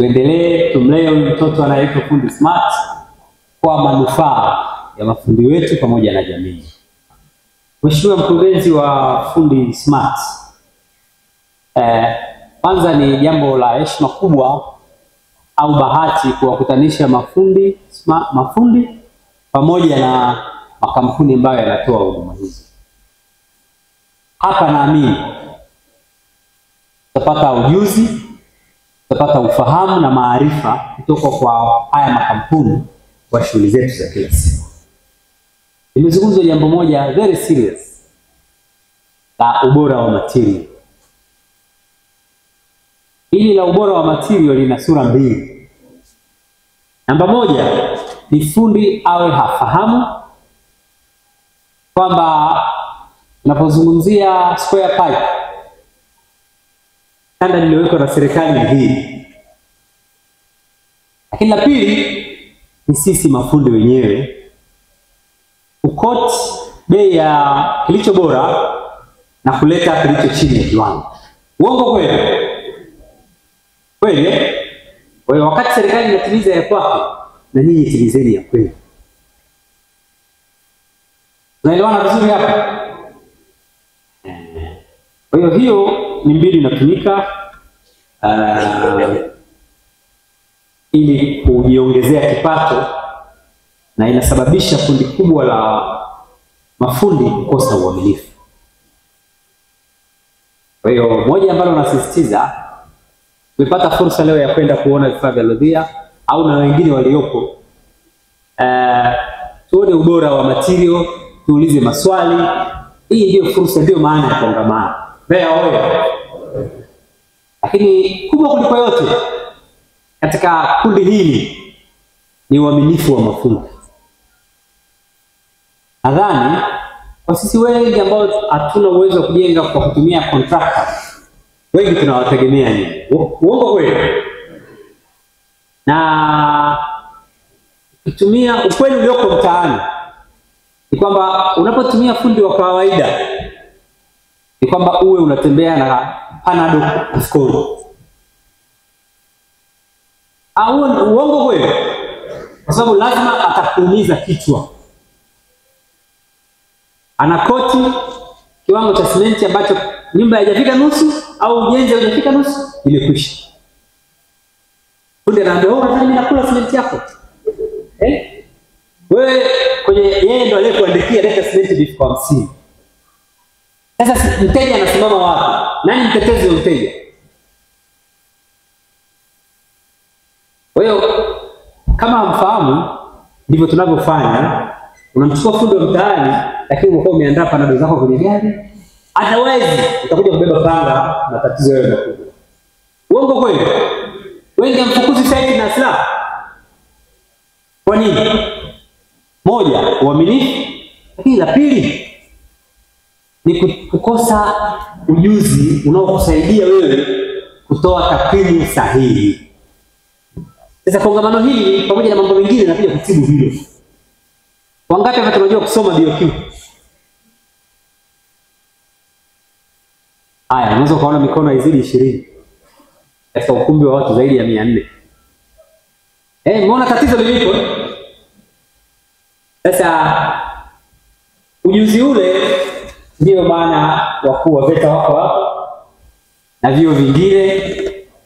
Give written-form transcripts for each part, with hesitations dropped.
tuendelee tumlee mtoto anayeitwa fundi smart kwa manufaa ya mafundi wetu pamoja na jamii. Mheshimiwa Mkurugenzi wa Fundi Smart, kwanza ni jambo la heshima kubwa au bahati kuwakutanisha mafundi pamoja na makampuni ambayo yanatoa huduma hizi. Hapa naamini tutapata ujuzi, tutapata ufahamu na maarifa kutoka kwa haya makampuni kwa shughuli zetu za kila siku. Nimezungumza jambo moja very serious la ubora wa material. Hili la ubora wa material lina sura mbili. Namba moja ni fundi awe hafahamu kwamba unapozungumzia square pipe, standard iliyowekwa na serikali ni hii. Lakini la pili ni sisi mafundi wenyewe ukoti bei ya kilicho bora na kuleta kilicho chini ya kiwango. Uongo kweli? Kweli? Kwa hiyo wakati serikali inatimiza ya kwake, na nyinyi timizeni ya kweli. Unaelewana vizuri hapa? Kwa hiyo ni mbinu inatumika ili kujiongezea kipato, na inasababisha kundi kubwa la mafundi kukosa uaminifu. Kwa hiyo moja ambalo nasisitiza, tumepata fursa leo ya kwenda kuona vifaa vya Lodhia au na wengine waliopo, tuone ubora wa material, tuulize maswali. Hii ndio fursa, ndio maana ya kongamano. Lakini kubwa kuliko yote katika kundi hili ni uaminifu wa mafundi. Nadhani kwa sisi wengi ambao hatuna uwezo wa kujenga kwa kutumia contractor, wengi tunawategemea nyinyi. Uongo kweli? Na kutumia ukweli ulioko mtaani ni kwamba unapotumia fundi wa kawaida ni kwamba uwe unatembea na panado mfukoni. Uongo kweli? Kwa sababu lazima atakuumiza kichwa. Ana koti kiwango cha simenti ambacho nyumba haijafika nusu au ujenzi haujafika nusu, imekwisha. Fundi anaambia, "Oh, mimi nakula simenti yako." Wewe kwenye yeye ndo aliyekuandikia leta simenti elfu 50. Sasa mteja anasimama wapi? Nani mtetezi wa mteja? Kwa hiyo kama hamfahamu, ndivyo tunavyofanya. Unamchukua fundi wa mtaani, lakini unakuwa umeandaa panado zako kwenye gari. Otherwise utakuja kubeba panga na tatizo wewe makubwa. Uongo kweli? Wengi mfukuzi site na silaha. Kwa nini? Moja, uaminifu. Lakini la pili ni kukosa ujuzi unaokusaidia wewe kutoa takwimu sahihi. Sasa kongamano hili pamoja na mambo mengine nakuja kutibu hilo. Wangapi hapa tunajua kusoma BOQ? Haya, unaweza kuona mikono haizidi 20 katika ukumbi wa watu zaidi ya 400. Umeona tatizo lilipo? Sasa ujuzi ule ndio maana wakuu wa VETA wako hapa na vyuo vingine.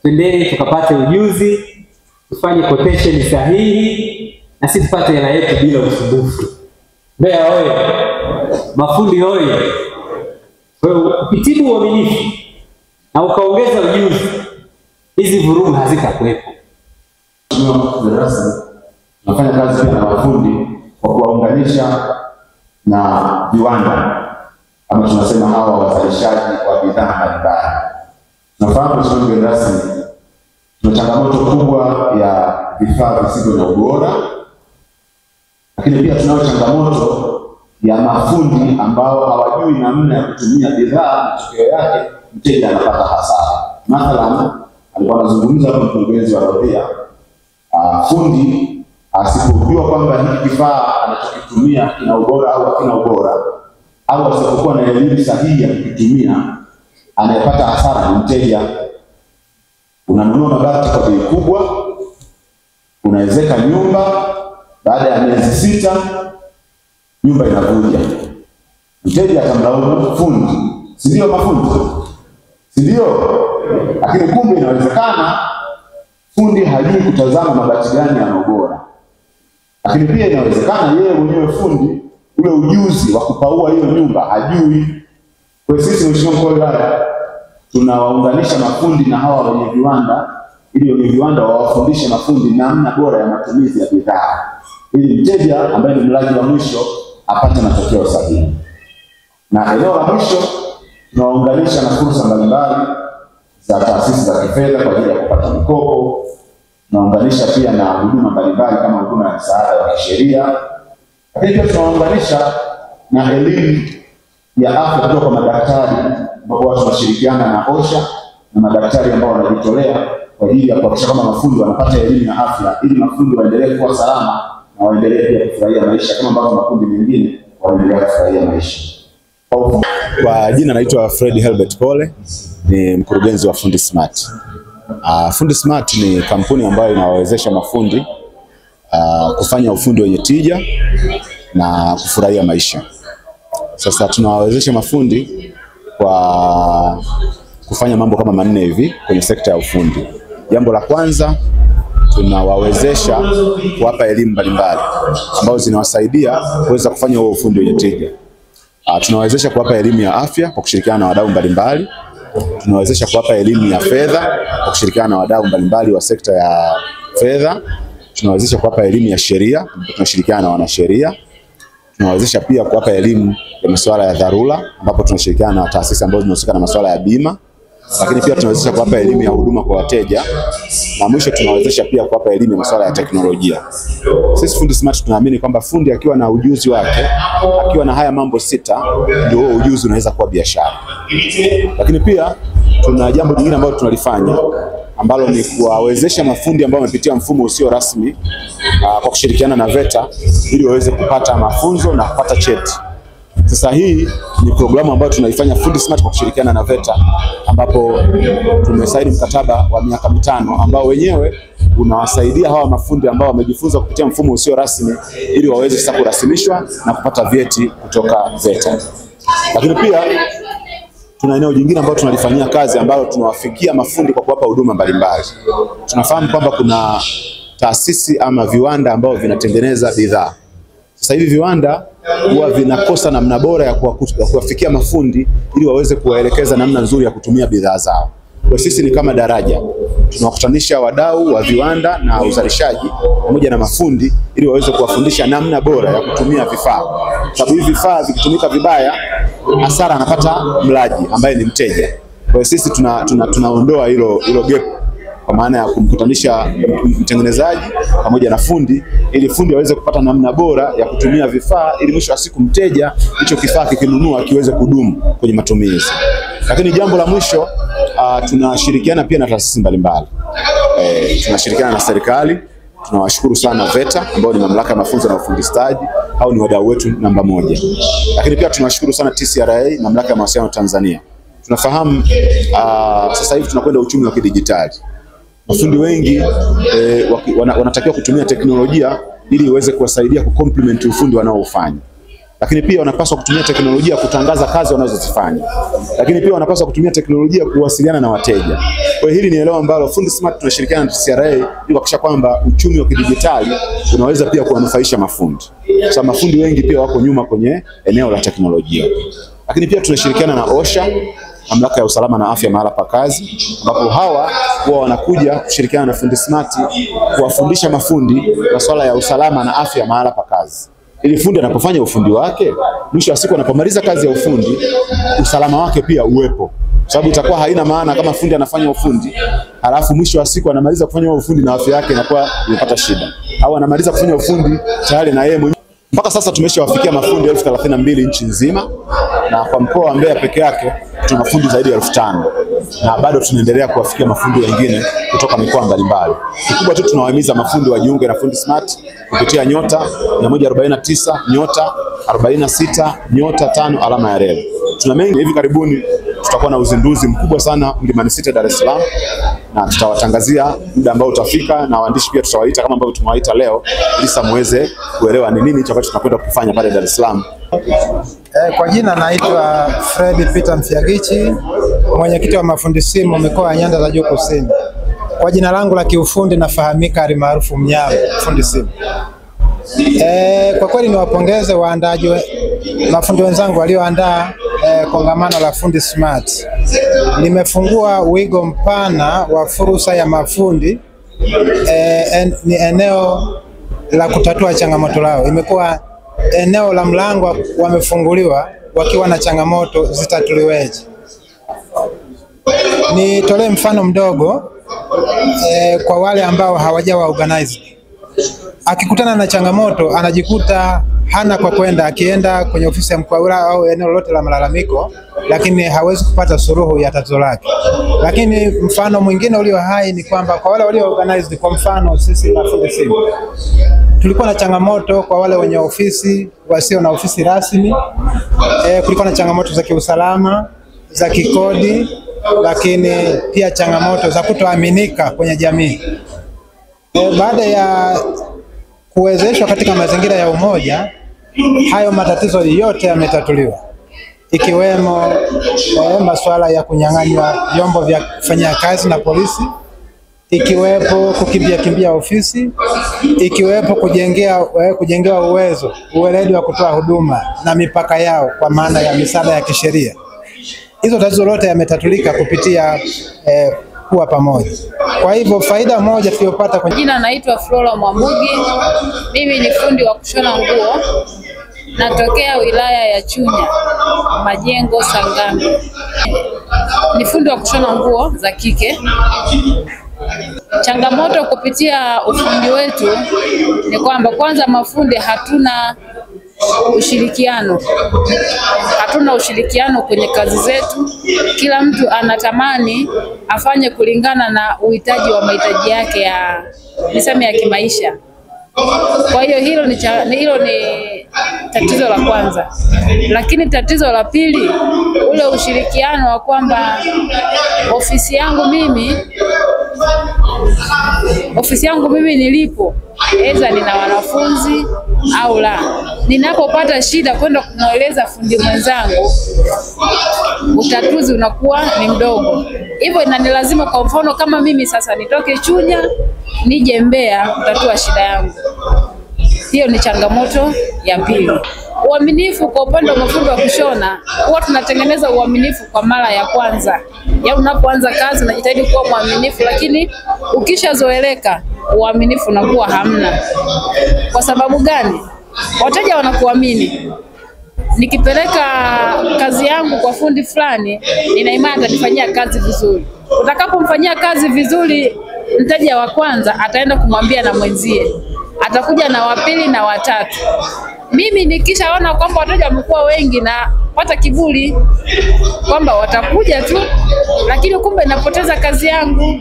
Twendeni tukapate ujuzi, tufanye quotation sahihi, na sisi tupate hela yetu bila usumbufu. Mbeya oye! Mafundi oye! Kwa hiyo ukitibu uaminifu na ukaongeza ujuzi, hizi vurugu hazitakuwepo. Mheshimiwa Rasmi, tunafanya kazi pia na mafundi kwa kuwaunganisha na viwanda, ama tunasema hawa wazalishaji wa bidhaa mbalimbali. Tunafahamu Mheshimiwa Rasmi, tuna changamoto kubwa ya vifaa visivyo na ubora, lakini pia tunayo changamoto ya mafundi ambao hawajui namna ya kutumia bidhaa, matokeo yake mteja anapata hasara. Mathalan, alikuwa anazungumza kwa mkurugenzi wa Lodhia, fundi asipojua kwamba hiki kifaa anachokitumia kina ubora au hakina ubora, au asipokuwa na elimu sahihi ya kukitumia, anayepata hasara ni mteja. Unanunua mabati kwa bei kubwa, unaezeka nyumba, baada ya miezi 6 nyumba inavuja. Mteja atamlaumu fundi, si ndio mafundi? Si ndio? Lakini kumbe inawezekana fundi hajui kutazama mabati gani yana ubora. Lakini pia inawezekana yeye mwenyewe fundi ule ujuzi wa kupaua hiyo nyumba hajui. Kwa sisi Mheshimiwa Mkuu wa Wilaya tunawaunganisha mafundi na hawa wenye viwanda, ili wenye viwanda wawafundishe mafundi namna bora ya matumizi ya bidhaa, ili mteja ambaye ni mlaji wa mwisho apate matokeo sahihi. Na eneo la mwisho tunawaunganisha na fursa mbalimbali za taasisi za kifedha kwa ajili ya kupata mikopo. Tunaunganisha pia na huduma mbalimbali kama huduma ya msaada wa kisheria. Lakini pia tunaunganisha na elimu ya afya kutoka kwa madaktari, ambapo tunashirikiana na OSHA na madaktari ambao wanajitolea kwa ajili ya kuhakikisha kama mafundi wanapata elimu ya afya, ili mafundi waendelee kuwa salama na waendelee pia kufurahia maisha kama ambavyo makundi mengine wanaendelea kufurahia maisha. Kwa jina naitwa Fred Helbert Pole, ni mkurugenzi wa Fundi Smart. Fundi Smart ni kampuni ambayo inawawezesha mafundi kufanya ufundi wenye tija na kufurahia maisha. Sasa tunawawezesha mafundi kwa kufanya mambo kama manne hivi kwenye sekta ya ufundi. Jambo la kwanza, tunawawezesha kuwapa elimu mbalimbali ambazo zinawasaidia kuweza kufanya huo ufundi wenye tija. Tunawawezesha kuwapa elimu ya afya kwa kushirikiana na wadau mbalimbali. Tunawawezesha kuwapa elimu ya fedha kwa kushirikiana na wadau mbalimbali wa sekta ya fedha. Tunawawezesha kuwapa elimu ya sheria, tunashirikiana na wanasheria. Tunawawezesha pia kuwapa elimu ya masuala ya dharura, ambapo tunashirikiana na taasisi ambazo zinahusika na masuala ya bima. Lakini pia tunawezesha kuwapa elimu ya huduma kwa wateja, na mwisho tunawezesha pia kuwapa elimu ya masuala ya teknolojia. Sisi Fundi Smart tunaamini kwamba fundi akiwa na ujuzi wake, akiwa na haya mambo 6, ndio ujuzi unaweza kuwa biashara. Lakini pia tuna jambo jingine ambalo tunalifanya, ambalo ni kuwawezesha mafundi ambao wamepitia mfumo usio rasmi kwa kushirikiana na VETA, ili waweze kupata mafunzo na kupata cheti. Sasa hii ni programu ambayo tunaifanya Fundi Smart kwa kushirikiana na VETA, ambapo tumesaini mkataba wa miaka 5 ambao wenyewe unawasaidia hawa mafundi ambao wamejifunza kupitia mfumo usio rasmi, ili waweze sasa kurasimishwa na kupata vyeti kutoka VETA. Lakini pia tuna eneo jingine ambalo tunalifanyia kazi, ambalo tunawafikia mafundi kwa kuwapa huduma mbalimbali. Tunafahamu kwamba kuna taasisi ama viwanda ambao vinatengeneza bidhaa. Sasa hivi viwanda huwa vinakosa namna bora ya kuwafikia mafundi ili waweze kuwaelekeza namna nzuri ya kutumia bidhaa zao. Kwa sisi ni kama daraja, tunawakutanisha wadau wa viwanda na uzalishaji pamoja na mafundi ili waweze kuwafundisha namna bora ya kutumia vifaa. Sababu hivi vifaa vikitumika vibaya, hasara anapata mlaji ambaye ni mteja. Kwa sisi tunaondoa hilo gap, kwa maana ya kumkutanisha mtengenezaji pamoja na fundi, ili fundi aweze kupata namna bora ya kutumia vifaa, ili mwisho wa siku mteja hicho kifaa kikinunua kiweze kudumu kwenye matumizi. Lakini jambo la mwisho, tunashirikiana pia na taasisi mbalimbali. Tunashirikiana na serikali. Tunawashukuru sana VETA ambao ni mamlaka ya mafunzo na ufundi stadi, au ni wadau wetu namba 1. Lakini pia tunawashukuru sana TCRA, mamlaka ya mawasiliano Tanzania. Tunafahamu sasa hivi tunakwenda uchumi wa kidijitali. Mafundi wengi wanatakiwa kutumia teknolojia ili iweze kuwasaidia kucomplement ufundi wanaofanya. Lakini pia wanapaswa kutumia teknolojia kutangaza kazi wanazozifanya. Lakini pia wanapaswa kutumia teknolojia kuwasiliana na wateja. Kwa hili ni eneo ambalo Fundi Smart tunashirikiana na TCRA ili kuhakikisha kwamba uchumi wa kidijitali unaweza pia kuwanufaisha mafundi. Sasa mafundi wengi pia wako nyuma kwenye eneo la teknolojia. Lakini pia tunashirikiana na OSHA, mamlaka ya usalama na afya mahala pa kazi, ambapo hawa huwa wanakuja kushirikiana na Fundi Smart kuwafundisha mafundi masuala ya usalama na afya mahala pa kazi. Ili fundi anapofanya ufundi wake, mwisho wa siku anapomaliza kazi ya ufundi, usalama wake pia uwepo. Sababu itakuwa haina maana kama fundi anafanya ufundi, halafu mwisho wa siku anamaliza kufanya ufundi na afya yake inakuwa imepata shida. Au anamaliza kufanya ufundi tayari na yeye mwenyewe. Mpaka sasa tumeshawafikia mafundi 32,000 nchi nzima, na kwa mkoa wa Mbeya peke yake tuna mafundi zaidi ya 5,000, na bado tunaendelea kuwafikia mafundi wengine kutoka mikoa mbalimbali. Kikubwa tu tunawahimiza mafundi wajiunge na Fundi Smart kupitia nyota 149 nyota 46 nyota 5 alama ya reli. Tuna mengi hivi karibuni tutakuwa na uzinduzi mkubwa sana Mlimani City Dar es Salaam, na tutawatangazia muda ambao utafika, na waandishi pia tutawaita kama ambavyo tumewaita leo, ili muweze kuelewa ni nini hicho ambacho tunakwenda kufanya pale Dar es Salaam. Kwa jina naitwa Fred Peter Mfiagichi, mwenyekiti wa mafundi simu mkoa wa Nyanda za Juu Kusini. Kwa jina langu la kiufundi nafahamika alimaarufu Mnyama fundi simu. Kwa kweli niwapongeze waandaaji mafundi wenzangu walioandaa kongamano la Fundi Smart. Limefungua wigo mpana wa fursa ya mafundi, ni eneo la kutatua changamoto lao. Imekuwa eneo la mlango wamefunguliwa wakiwa na changamoto zitatuliweje. Nitolee mfano mdogo kwa wale ambao hawajawa organized. Akikutana na changamoto anajikuta hana kwa kwenda, akienda kwenye ofisi ya mkuu wa wilaya au eneo lolote la malalamiko, lakini hawezi kupata suluhu ya tatizo lake. Lakini mfano mwingine ulio hai ni kwamba kwa wale walio organized, kwa mfano sisi mafundi simu tulikuwa na changamoto kwa wale wenye ofisi wasio na ofisi rasmi. Kulikuwa na changamoto za kiusalama, za kikodi, lakini pia changamoto za kutoaminika kwenye jamii. Baada ya kuwezeshwa katika mazingira ya umoja, hayo matatizo yote yametatuliwa, ikiwemo masuala ya kunyang'anywa vyombo vya kufanyia kazi na polisi, ikiwepo kukimbia ofisi, ikiwepo kujengewa uweledi wa kutoa huduma na mipaka yao kwa maana ya misaada ya kisheria. Hizo tatizo lote yametatulika kupitia kuwa pamoja. Kwa hivyo faida moja tuliyopata kwa jina naitwa Flora Mwamugi. Mimi ni fundi wa kushona nguo. Natokea wilaya ya Chunya, Majengo, Sangame. Ni fundi wa kushona nguo za kike. Changamoto kupitia ufundi wetu ni kwamba kwanza mafundi hatuna ushirikiano. Hatuna ushirikiano kwenye kazi zetu. Kila mtu anatamani afanye kulingana na uhitaji wa mahitaji yake ya niseme ya kimaisha. Kwa hiyo hilo ni tatizo la kwanza. Lakini tatizo la pili, ule ushirikiano wa kwamba ofisi yangu mimi nilipo, aidha nina wanafunzi au la, ninapopata shida kwenda kumweleza fundi mwenzangu, utatuzi unakuwa ni mdogo. Hivyo inanilazimu, kwa mfano kama mimi sasa nitoke Chunya nije Mbeya kutatua shida yangu. Hiyo ni changamoto ya pili. Uaminifu kwa upande wa mafundi wa kushona, huwa tunatengeneza uaminifu kwa mara ya kwanza. Ya unapoanza kazi unajitahidi kuwa mwaminifu, lakini ukishazoeleka uaminifu unakuwa hamna. Kwa sababu gani? Wateja wanakuamini. Nikipeleka kazi yangu kwa fundi fulani, nina imani atanifanyia kazi vizuri. Utakapomfanyia kazi vizuri, mteja wa kwanza ataenda kumwambia na mwenzie, atakuja na wa pili na wa tatu. Mimi nikishaona kwamba wateja wamekuwa wengi na pata kiburi kwamba watakuja tu, lakini kumbe napoteza kazi yangu.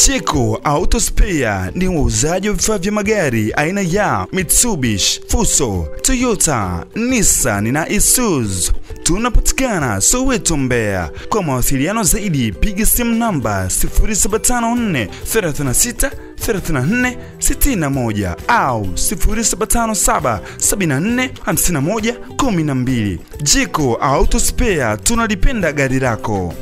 Jeko Auto Spare ni wauzaji wa vifaa vya magari aina ya Mitsubishi, Fuso, Toyota, Nissan na Isuzu. Tunapatikana Soweto, Mbeya. Kwa mawasiliano zaidi piga simu namba 0754 36 34 61 au 0757 74 51 12. Jeko Auto Spare, tunalipenda gari lako.